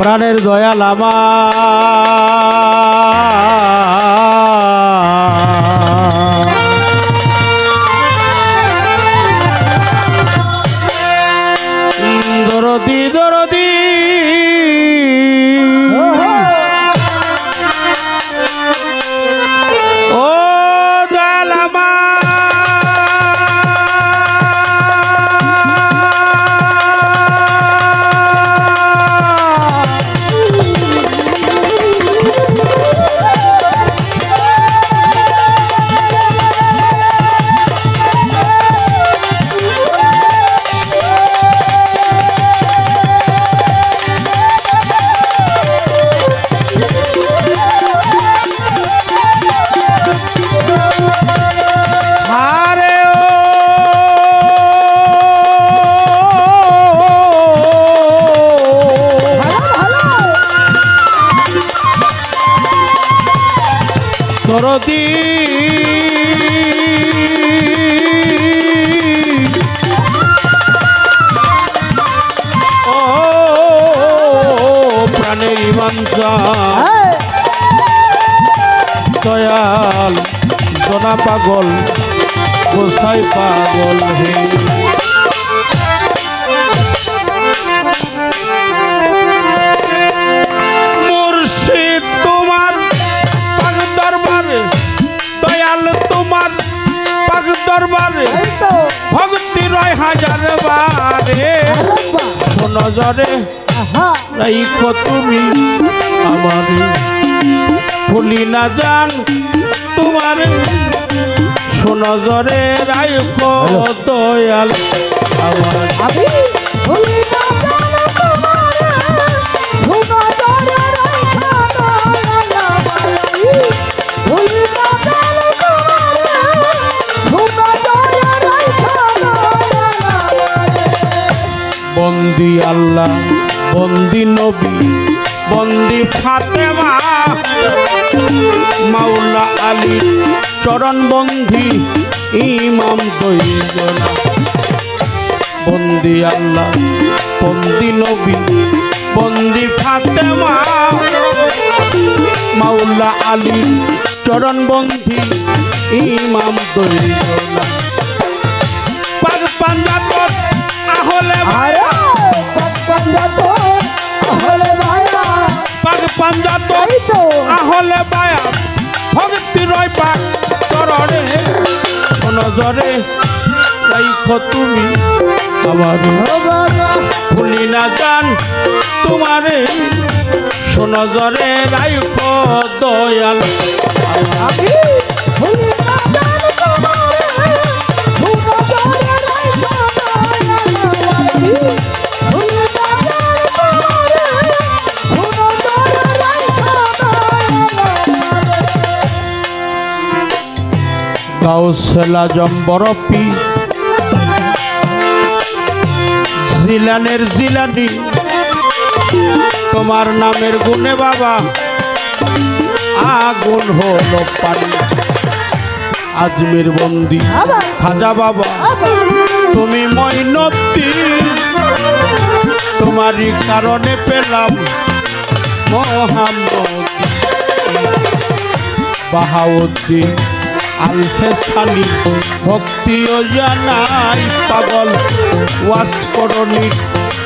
প্রাণের দয়াল আমার দরদি দরদি ও দয়াল দরদি ও প্রাণের ইমানজা দয়াল জনা পাগল গোসাই পাগল হে মুর্শিদ তোমার পাগ দরবারে দয়াল তোমার পাগ দরবারে ভক্তি রয় হাজার বারে শোনো জরে রাইখো তুমি আমার ভুলি না জান তোমার শোনো জরে রাইখো দয়াল আমার বন্দি আল্লাহ বন্দি নবী বন্দি ফাতেমা মাওলা আলী চরণ বন্দি ইমাম দইজনা বন্দি আল্লাহ বন্দি নবী বন্দি ফাতেমা মাওলা আলী চরণ বন্দি ইমাম দইজনা পাগ পাঞ্জাতর আহলে পাগ পাঞ্জাতর আহলে বায়া ভক্তি রয় পাক চরণে শোনো জরে রাইখো তুমি আমার ভুলি না জান তোমারে শোনো জরে রাইখো দয়াল আমি ভুলি না জান গাউসেলা জম্বরপি জিলানের জিলানি তোমার নামের গুণে বাবা আগুন হলো পানি আজমির বন্দি খাজা বাবা তুমি মঈনুদ্দি তোমারই কারণে পেলাম মোহাম্মদ বাহাউদ্দিন আলফেসানি ভক্তিও জানাই পাগল ওয়াস করণী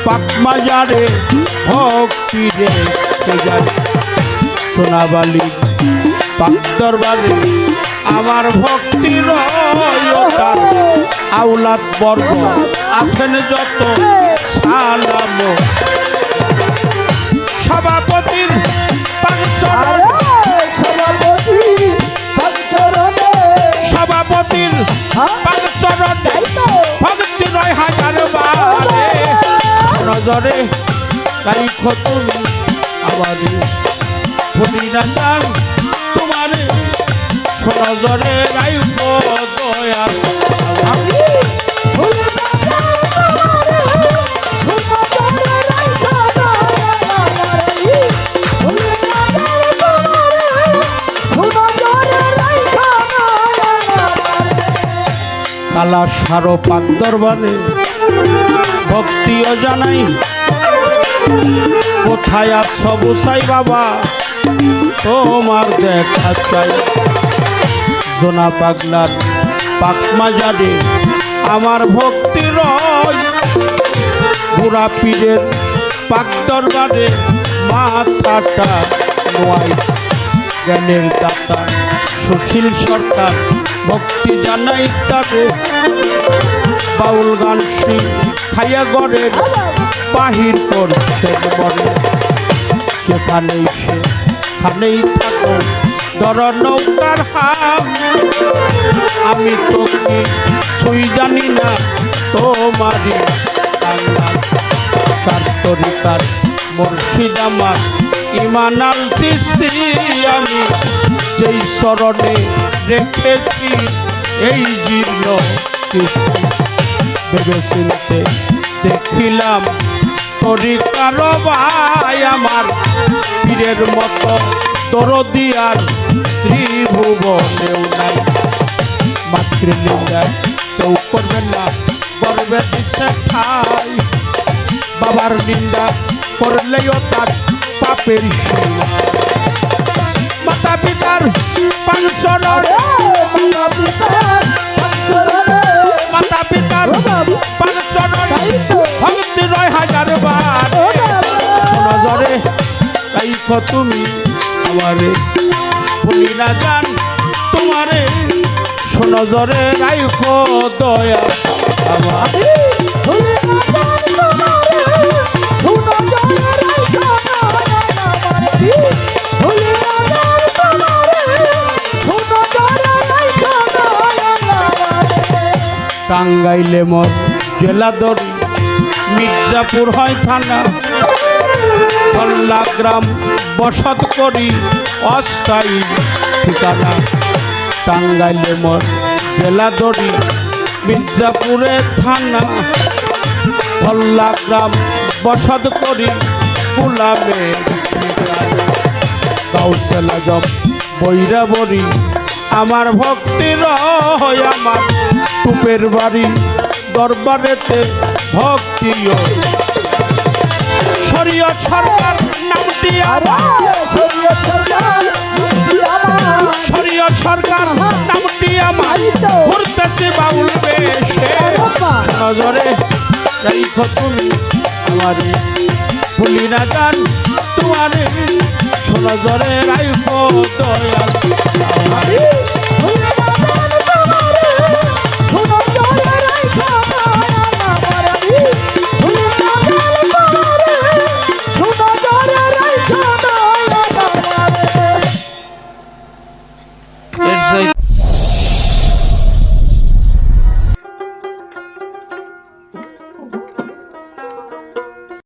পাক মাজারে ভক্তি রে সোনাবালি পাক দরবারে আমার ভক্তির আউলাদ বর্গ আছেন যত সালাম সভাপতির পাক সভাপতির পাক চরণ ভক্তি রয় হাজার বারে নজরে রাইখো তুমি আমার ভুলি না জান তোমারে নজরে রাইখো দয়াল কালা সারো পাক দরবারে ভক্তিও জানাই কোথায় আছো বুসাই বাবা তোমার দেখা চাই জোনা পাগলার পাক মাজারে আমার ভক্তি রয় বুড়া পীরের পাক দরবারে মাথাটা নোয়াই জ্ঞানের দাতা সুশীল সরকার ভক্তি জানাই তারে বাউল গান শ্রী খাইয়া গড়ের বাহির করছে বলে যেখানেই সে খানেই থাকো ধর নৌকার হাম আমি তো কি সুই জানি না তোমারই বাংলা তার তরিকার মুর্শিদ আমার ইমান আল চিশতি আমি যেই স্মরণে রেখেছি এই জীর্ণ কৃষ্টি ভেবে চিনতে দেখিলাম তরিকার ভাই আমার পীরের মতো দরদি আর ত্রিভুবনেও নাই মাতৃলিঙ্গা কেউ করবেন না গর্বে দিছে ঠাই বাবার নিন্দা করলেও তার পাপের মাতা পিতার পাঁচশরণ মাতা পিতার পাঁচশরণ ভক্তি ৯,০০০ বার নজরে রাইখো তুমি আমারে ভুলি না জান তোমারে নজরে রাইখো দয়া আমার টাঙ্গাইলে মোর জেলা দড়ি মির্জাপুর হয় থানা কল্লা গ্রাম বসত করি অস্থায়ী ঠিকানা টাঙ্গাইলে মোর জেলা দড়ি মির্জাপুরে থানা কল্লা গ্রাম বসত করি গুলামে গাউসেল আজম বৈরাবরী আমার ভক্তির হয় আমার টুপের বাড়ি দরবারেতে ভক্তিও শরীয়ত সরকার নামটি শরীয়ত সরকার নামটি আমার ঘুরতেছে বাউল বেশে নজরে রাইখো তুমি আমারে ভুলি না জান তোমারে নজরে রাইখো দয়াল